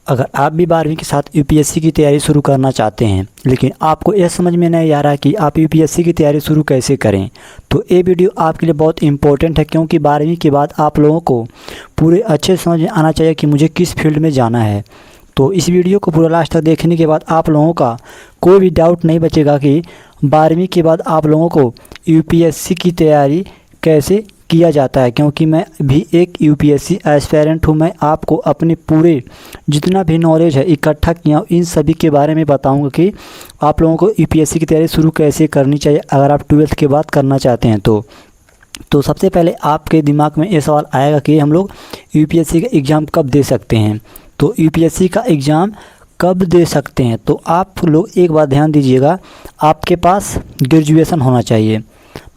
अगर आप भी 12वीं के साथ यूपीएससी की तैयारी शुरू करना चाहते हैं लेकिन आपको यह समझ में नहीं आ रहा कि आप यूपीएससी की तैयारी शुरू कैसे करें, तो ये वीडियो आपके लिए बहुत इंपॉर्टेंट है, क्योंकि 12वीं के बाद आप लोगों को पूरे अच्छे समझ में आना चाहिए कि मुझे किस फील्ड में जाना है। तो इस वीडियो को पूरा लास्ट तक देखने के बाद आप लोगों का कोई भी डाउट नहीं बचेगा कि 12वीं के बाद आप लोगों को यूपीएससी की तैयारी कैसे किया जाता है। क्योंकि मैं भी एक यूपीएससी एस्पायरेंट हूँ, मैं आपको अपने पूरे जितना भी नॉलेज है इकट्ठा किया इन सभी के बारे में बताऊंगा कि आप लोगों को यूपीएससी की तैयारी शुरू कैसे करनी चाहिए अगर आप 12th के बाद करना चाहते हैं। तो सबसे पहले आपके दिमाग में ये सवाल आएगा कि हम लोग यूपीएससी का एग्ज़ाम कब दे सकते हैं। तो यूपीएससी का एग्ज़ाम कब दे सकते हैं, तो आप लोग एक बात ध्यान दीजिएगा, आपके पास ग्रेजुएशन होना चाहिए।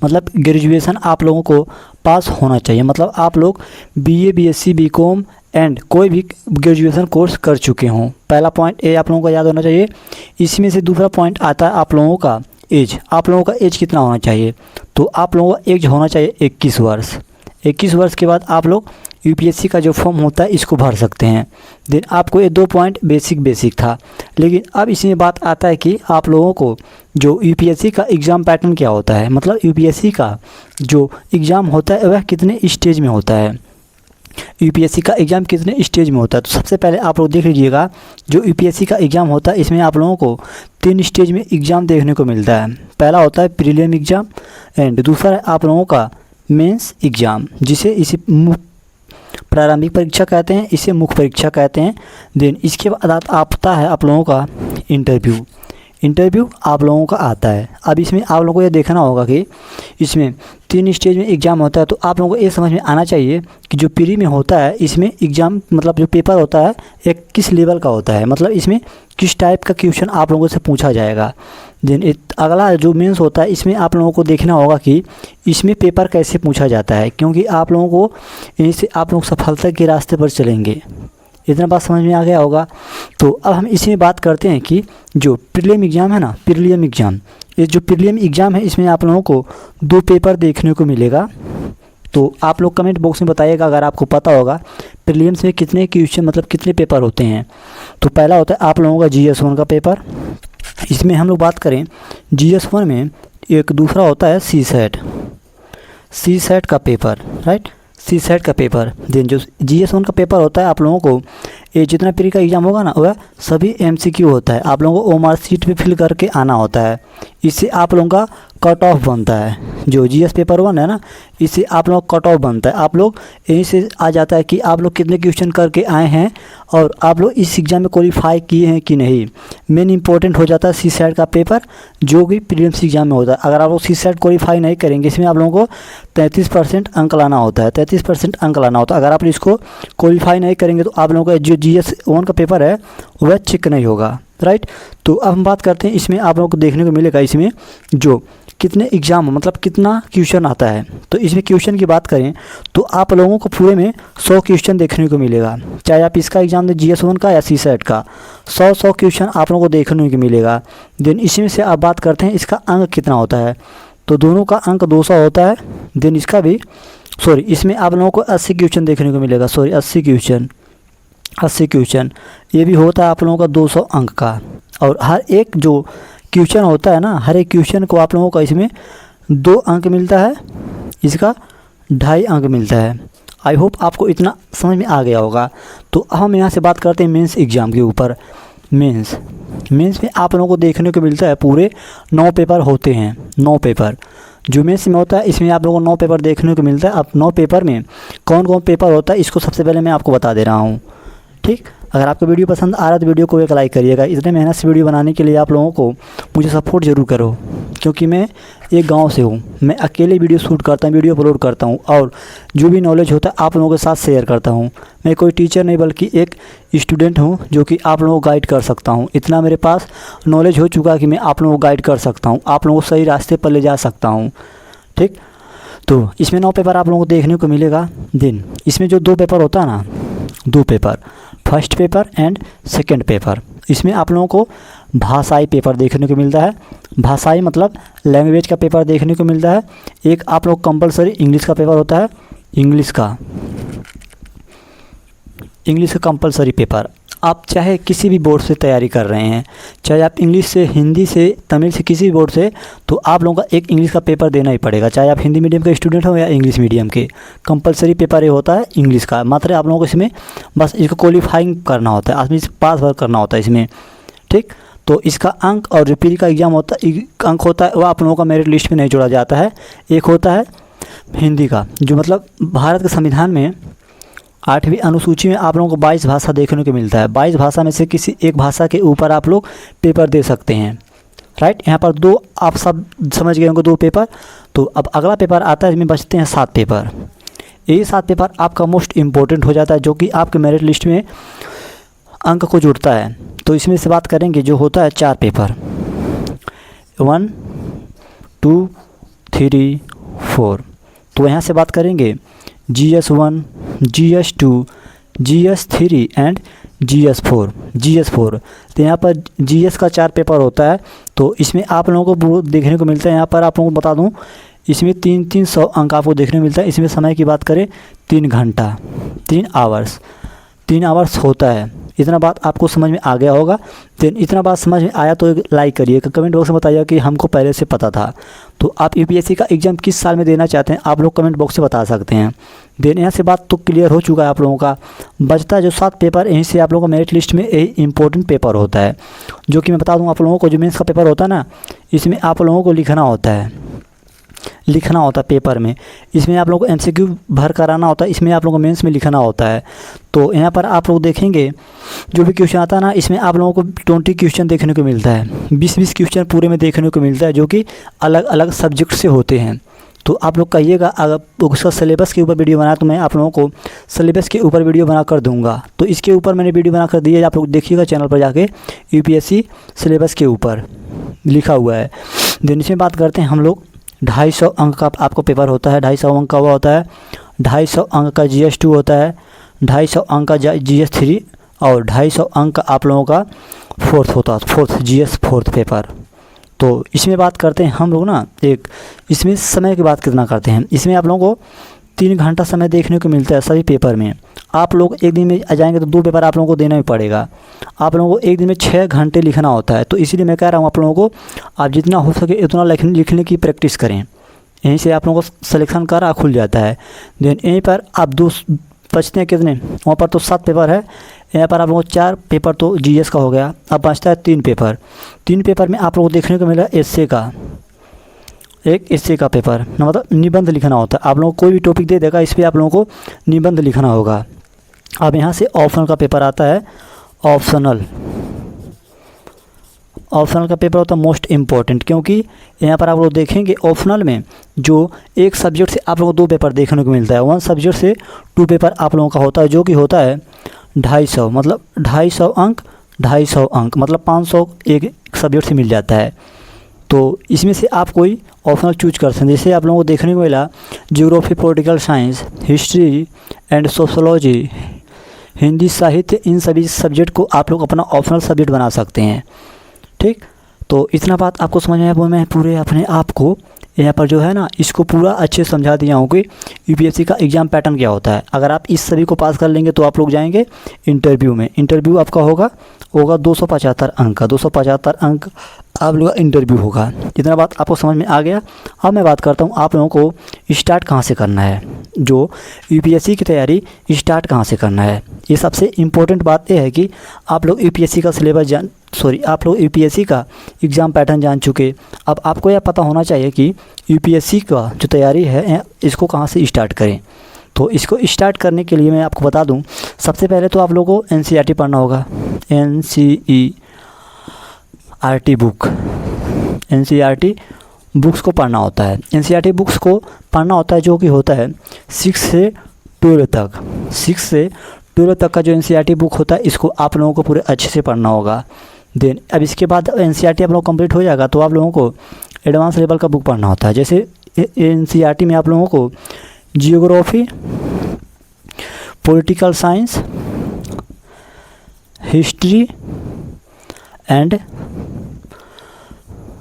मतलब ग्रेजुएशन आप लोगों को पास होना चाहिए, मतलब आप लोग बीए, बीएससी, बीकॉम एंड कोई भी ग्रेजुएशन कोर्स कर चुके हों। पहला पॉइंट ये आप लोगों को याद होना चाहिए। इसमें से दूसरा पॉइंट आता है आप लोगों का एज। आप लोगों का एज कितना होना चाहिए, तो आप लोगों का एज होना चाहिए 21 वर्ष। 21 वर्ष के बाद आप लोग यूपीएससी का जो फॉर्म होता है इसको भर सकते हैं। देन आपको ये 2 पॉइंट बेसिक था, लेकिन अब इसमें बात आता है कि आप लोगों को जो यूपीएससी का एग्ज़ाम पैटर्न क्या होता है, मतलब यूपीएससी का जो एग्ज़ाम होता है वह कितने स्टेज में होता है, यूपीएससी का एग्ज़ाम कितने स्टेज में होता है। तो सबसे पहले आप लोग देख लीजिएगा, जो यूपीएससी का एग्ज़ाम होता है इसमें आप लोगों को 3 स्टेज में एग्ज़ाम देखने को मिलता है। पहला होता है प्रीलिम एग्ज़ाम एंड दूसरा है आप लोगों का मेंस एग्ज़ाम, जिसे इसे प्रारंभिक परीक्षा कहते हैं, इसे मुख्य परीक्षा कहते हैं। देन इसके बाद आता है आप लोगों का इंटरव्यू आप लोगों का आता है। अब इसमें आप लोगों को ये देखना होगा कि इसमें 3 स्टेज में एग्ज़ाम होता है, तो आप लोगों को ये समझ में आना चाहिए कि जो प्री में होता है इसमें एग्ज़ाम मतलब जो पेपर होता है एक किस लेवल का होता है, मतलब इसमें किस टाइप का क्वेश्चन आप लोगों से पूछा जाएगा। देन अगला जो मेंस होता है इसमें आप लोगों को देखना होगा कि इसमें पेपर कैसे पूछा जाता है, क्योंकि आप लोगों को यहीं से आप लोग सफलता के रास्ते पर चलेंगे। इतना बात समझ में आ गया होगा। तो अब हम इसमें बात करते हैं कि जो प्रीलिम एग्ज़ाम है ना, प्रीलिम एग्ज़ाम, ये जो प्रीलिम एग्ज़ाम है इसमें आप लोगों को 2 पेपर देखने को मिलेगा। तो आप लोग कमेंट बॉक्स में बताइएगा अगर आपको पता होगा प्रीलिम्स में कितने क्वेश्चन मतलब कितने पेपर होते हैं। तो पहला होता है आप लोगों का GS1 का पेपर। इसमें हम लोग बात करें GS1 में एक दूसरा होता है सी सेट का पेपर, राइट, सी सेट का पेपर। देन जो GS1 का पेपर होता है आप लोगों को ये जितना प्री का एग्ज़ाम होगा ना वह सभी MCQ होता है, आप लोगों को OMR शीट पे फिल करके आना होता है। इससे आप लोगों का कट ऑफ बनता है। जो GS पेपर 1 है ना, इससे आप लोग कट ऑफ बनता है। आप लोग यहीं से आ जाता है कि आप लोग कितने क्वेश्चन करके आए हैं और आप लोग इस एग्ज़ाम में क्वालिफाई किए हैं कि नहीं। मेन इंपॉर्टेंट हो जाता है सी सेट का पेपर, जो कि प्रीलिम्स एग्ज़ाम में होता है। अगर आप लोग सी सेट क्वालिफाई नहीं करेंगे, इसमें आप लोगों को 33% अंक लाना होता है, 33% अंक लाना होता है। अगर आप इसको क्वालिफाई नहीं करेंगे तो आप लोगों का जो GS1 का पेपर है वह चेक नहीं होगा, राइट। तो अब हम बात करते हैं इसमें आप लोगों को देखने को मिलेगा इसमें जो कितने एग्ज़ाम मतलब कितना क्वेश्चन आता है। तो इसमें क्वेश्चन की बात करें तो आप लोगों को पूरे में 100 क्वेश्चन देखने को मिलेगा, चाहे आप इसका एग्ज़ाम दें GS1 का या सी सेट का। 100 क्वेश्चन आप लोगों को देखने को मिलेगा। देन इसमें से आप बात करते हैं इसका अंक कितना होता है, तो दोनों का अंक 200 होता है। देन इसका भी इसमें आप लोगों को 80 क्वेश्चन देखने को मिलेगा, 80 क्वेश्चन ये भी होता है आप लोगों का 200 अंक का। और हर एक जो क्वेश्चन होता है ना, हर एक क्वेश्चन को आप लोगों का इसमें 2 अंक मिलता है, इसका 2.5 अंक मिलता है। आई होप आपको इतना समझ में आ गया होगा। तो हम यहाँ से बात करते हैं मेंस एग्ज़ाम के ऊपर। मेंस में आप लोगों को देखने को मिलता है पूरे 9 पेपर होते हैं, 9 पेपर जो मेंस में होता है। इसमें आप लोगों को 9 पेपर देखने को मिलता है। अब 9 पेपर में कौन कौन पेपर होता है इसको सबसे पहले मैं आपको बता दे रहा हूँ, ठीक। अगर आपको वीडियो पसंद आ रहा है तो वीडियो को एक लाइक करिएगा। इतने मेहनत से वीडियो बनाने के लिए आप लोगों को मुझे सपोर्ट ज़रूर करो, क्योंकि मैं एक गांव से हूँ, मैं अकेले वीडियो शूट करता हूँ, वीडियो अपलोड करता हूँ और जो भी नॉलेज होता है आप लोगों के साथ शेयर करता हूँ। मैं कोई टीचर नहीं बल्कि एक स्टूडेंट हूँ जो कि आप लोगों को गाइड कर सकता हूँ। इतना मेरे पास नॉलेज हो चुका है कि मैं आप लोगों को गाइड कर सकता हूँ, आप लोगों को सही रास्ते पर ले जा सकता हूँ, ठीक। तो इसमें 9 पेपर आप लोगों को देखने को मिलेगा। दिन इसमें जो 2 पेपर होता है ना, 2 paper, first paper and second paper, इसमें आप लोगों को भाषाई पेपर देखने को मिलता है। भाषाई मतलब लैंग्वेज का पेपर देखने को मिलता है। एक आप लोग कंपलसरी इंग्लिश का पेपर होता है, इंग्लिश का कंपलसरी पेपर आप चाहे किसी भी बोर्ड से तैयारी कर रहे हैं, चाहे आप इंग्लिश से, हिंदी से, तमिल से, किसी भी बोर्ड से, तो आप लोगों का एक इंग्लिश का पेपर देना ही पड़ेगा। चाहे आप हिंदी मीडियम के स्टूडेंट हो या इंग्लिश मीडियम के, कंपलसरी पेपर ये होता है इंग्लिश का। मात्र आप लोगों को इसमें बस इसको क्वालिफाइंग करना होता है, आदमी पास वर्क करना होता है इसमें, ठीक। तो इसका अंक और जो प्री का एग्ज़ाम होता है, अंक होता है, वो आप लोगों का मेरिट लिस्ट में नहीं जोड़ा जाता है। एक होता है हिंदी का, जो मतलब भारत के संविधान में 8वीं अनुसूची में आप लोगों को 22 भाषा देखने को मिलता है। 22 भाषा में से किसी एक भाषा के ऊपर आप लोग पेपर दे सकते हैं, राइट। यहाँ पर 2 आप सब समझ गए होंगे, 2 पेपर। तो अब अगला पेपर आता है, इसमें बचते हैं 7 पेपर। यही 7 पेपर आपका मोस्ट इम्पोर्टेंट हो जाता है, जो कि आपके मेरिट लिस्ट में अंक को जुड़ता है। तो इसमें से बात करेंगे, जो होता है 4 पेपर, 1, 2, 3, 4। तो यहाँ से बात करेंगे GS1, GS2, GS3 and GS4। तो यहाँ पर GS का 4 पेपर होता है। तो इसमें आप लोगों को वो देखने को मिलता है, यहाँ पर आप लोगों को बता दूँ, इसमें 300 अंक आपको देखने को मिलता है। इसमें समय की बात करें 3 घंटा, 3 आवर्स होता है। इतना बात आपको समझ में आ गया होगा। देन इतना बात समझ में आया तो एक लाइक करिए, कमेंट बॉक्स में बताइए कि हमको पहले से पता था। तो आप यूपीएससी का एग्ज़ाम किस साल में देना चाहते हैं, आप लोग कमेंट बॉक्स से बता सकते हैं। देन यहाँ से बात तो क्लियर हो चुका है आप लोगों का। बचता है जो 7 पेपर, यहीं से आप लोगों का मेरिट लिस्ट में यही इंपॉर्टेंट पेपर होता है, जो कि मैं बता दूँ आप लोगों को। जो मेंस का पेपर होता है ना, इसमें आप लोगों को लिखना होता है पेपर में। इसमें आप लोगों को MCQ भर कराना होता है, इसमें आप लोगों को मेंस में लिखना होता है। तो यहाँ पर आप लोग देखेंगे जो भी क्वेश्चन आता है ना, इसमें आप लोगों को 20 क्वेश्चन देखने को मिलता है, 20 क्वेश्चन पूरे में देखने को मिलता है, जो कि अलग अलग सब्जेक्ट से होते हैं। तो आप लोग कहिएगा, अगर उसका सिलेबस के ऊपर वीडियो बना तो मैं आप लोगों को सिलेबस के ऊपर वीडियो बना कर दूंगा। तो इसके ऊपर मैंने वीडियो बना कर दी है, आप लोग देखिएगा चैनल पर जाके, यूपीएससी सिलेबस के ऊपर लिखा हुआ है। देन इसमें बात करते हैं हम लोग, 250 अंक का आपको पेपर होता है, 250 अंक का हुआ होता है, 250 अंक का GS2 होता है, 250 अंक का GS3 और 250 अंक का आप लोगों का फोर्थ GS4 पेपर। तो इसमें बात करते हैं हम लोग ना, एक इसमें समय की बात कितना करते हैं। इसमें आप लोगों को 3 घंटा समय देखने को मिलता है सभी पेपर में। आप लोग एक दिन में आ जाएंगे तो 2 पेपर आप लोगों को देना ही पड़ेगा। आप लोगों को एक दिन में 6 घंटे लिखना होता है। तो इसीलिए मैं कह रहा हूँ आप लोगों को, आप जितना हो सके उतना लिखने की प्रैक्टिस करें। यहीं से आप लोगों को सिलेक्शन का खुल जाता है। देन यहीं पर आप 2 बचते हैं कितने, वहाँ पर तो 7 पेपर है, यहाँ पर आप लोगों को 4 पेपर तो GS का हो गया। अब बचता है 3 पेपर। 3 पेपर में आप लोगों को देखने को मिला एस्से का, एक एस्से का पेपर, मतलब निबंध लिखना होता है। आप लोगों को कोई भी टॉपिक दे देगा, इस पर आप लोगों को निबंध लिखना होगा। अब यहाँ से ऑप्शनल का पेपर आता है, ऑप्शनल का पेपर होता है मोस्ट इम्पॉर्टेंट, क्योंकि यहाँ पर आप लोग देखेंगे ऑप्शनल में जो एक सब्जेक्ट से आप लोगों को 2 पेपर देखने को मिलता है, 1 सब्जेक्ट से 2 पेपर आप लोगों का होता है, जो कि होता है 250, मतलब 250 अंक मतलब 500 एक सब्जेक्ट से मिल जाता है। तो इसमें से आप कोई ऑप्शनल चूज कर सकते हैं। जैसे आप लोगों को देखने को मिला geography, political science, history and sociology, Hindi साहित्य, इन सभी सब्जेक्ट को आप लोग अपना ऑप्शनल सब्जेक्ट बना सकते हैं, ठीक। तो इतना बात आपको समझ में आया, मैं पूरे अपने आप को यहाँ पर जो है ना, इसको पूरा अच्छे से समझा दिया हूँ कि यूपीएससी का एग्ज़ाम पैटर्न क्या होता है। अगर आप इस सभी को पास कर लेंगे तो आप लोग जाएंगे इंटरव्यू में। इंटरव्यू आपका होगा 275 अंक का, 275 अंक आप लोगों का इंटरव्यू होगा। इतना बात आपको समझ में आ गया। अब मैं बात करता हूँ आप लोगों को स्टार्ट कहाँ से करना है, जो यूपीएससी की तैयारी स्टार्ट कहाँ से करना है। ये सबसे इम्पोर्टेंट बात यह है कि आप लोग यूपीएससी का सिलेबस आप लोग यूपीएससी का एग्ज़ाम पैटर्न जान चुके। अब आपको यह पता होना चाहिए कि यूपीएससी का जो तैयारी है इसको कहाँ से स्टार्ट करें। तो इसको स्टार्ट करने के लिए मैं आपको बता दूं, सबसे पहले तो आप लोगों को NCERT पढ़ना होगा। NCERT बुक्स को पढ़ना होता है। NCERT बुक्स को पढ़ना होता है, जो कि होता है 6 से 12 तक। 6 से 12 तक का जो NCERT बुक होता है, इसको आप लोगों को पूरे अच्छे से पढ़ना होगा। देन अब इसके बाद NCERT आप लोग कंप्लीट हो जाएगा तो आप लोगों को एडवांस लेवल का बुक पढ़ना होता है। जैसे NCERT में आप लोगों को geography, political science, history and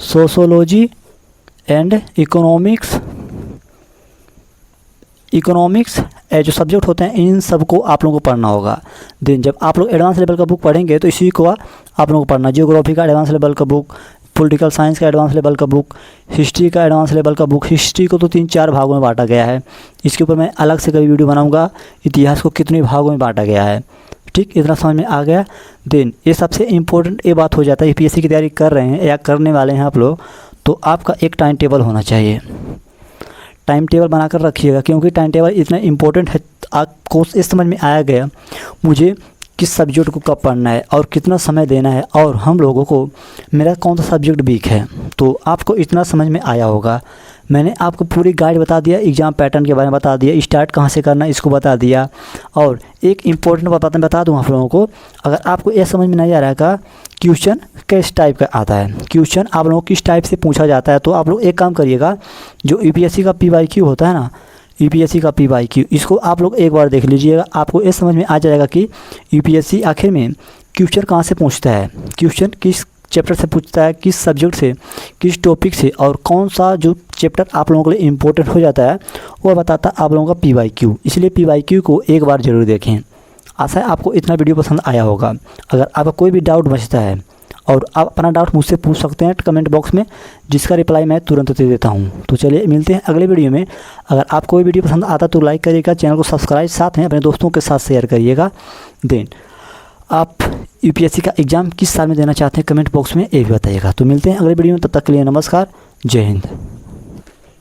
sociology and economics जो सब्जेक्ट होते हैं इन सब को आप लोगों को पढ़ना होगा। देन जब आप लोग एडवांस लेवल का बुक पढ़ेंगे तो इसी को आप लोगों को पढ़ना, जियोग्राफी का एडवांस लेवल का बुक, पॉलिटिकल साइंस का एडवांस लेवल का बुक, हिस्ट्री का एडवांस लेवल का बुक। हिस्ट्री को तो 3-4 भागों में बांटा गया है, इसके ऊपर मैं अलग से कभी वीडियो बनाऊंगा। इतिहास को कितने भागों में बांटा गया है, ठीक, इतना समझ में आ गया। देन ये सबसे इम्पोर्टेंट ये बात हो जाता है, यूपीएससी की तैयारी कर रहे हैं या करने वाले हैं आप लोग, तो आपका एक टाइम टेबल होना चाहिए। टाइम टेबल बनाकर रखिएगा, क्योंकि टाइम टेबल इतना इम्पोर्टेंट है। आपको इस समझ में आया गया मुझे किस सब्जेक्ट को कब पढ़ना है और कितना समय देना है, और हम लोगों को मेरा कौन सा सब्जेक्ट वीक है, तो आपको इतना समझ में आया होगा। मैंने आपको पूरी गाइड बता दिया, एग्ज़ाम पैटर्न के बारे में बता दिया, स्टार्ट कहाँ से करना इसको बता दिया। और एक इम्पोर्टेंट बात बता दूँ आप लोगों को, अगर आपको यह समझ में नहीं आ रहा है का क्वेश्चन किस टाइप का आता है, क्वेश्चन आप लोगों को किस टाइप से पूछा जाता है, तो आप लोग एक काम करिएगा, जो यूपीएससी का पीवाईक्यू होता है ना, यूपीएससी का पीवाईक्यू, इसको आप लोग एक बार देख लीजिएगा। आपको ये समझ में आ जाएगा कि यूपीएससी आखिर में क्वेश्चन कहाँ से पूछता है, क्वेश्चन किस चैप्टर से पूछता है, किस सब्जेक्ट से, किस टॉपिक से, और कौन सा जो चैप्टर आप लोगों के लिए इम्पोर्टेंट हो जाता है वो बताता है आप लोगों का पीवाईक्यू। इसलिए पीवाईक्यू को एक बार ज़रूर देखें। आशा है आपको इतना वीडियो पसंद आया होगा। अगर आपका कोई भी डाउट बचता है और आप अपना डाउट मुझसे पूछ सकते हैं कमेंट बॉक्स में, जिसका रिप्लाई मैं तुरंत दे देता हूं। तो चलिए मिलते हैं अगले वीडियो में। अगर आपको ये वीडियो पसंद आता तो लाइक करिएगा, चैनल को सब्सक्राइब, साथ में अपने दोस्तों के साथ शेयर करिएगा। देन आप यूपीएससी का एग्ज़ाम किस साल में देना चाहते हैं कमेंट बॉक्स में ये भी बताइएगा। तो मिलते हैं अगले वीडियो में, तब तक के लिए नमस्कार, जय हिंद।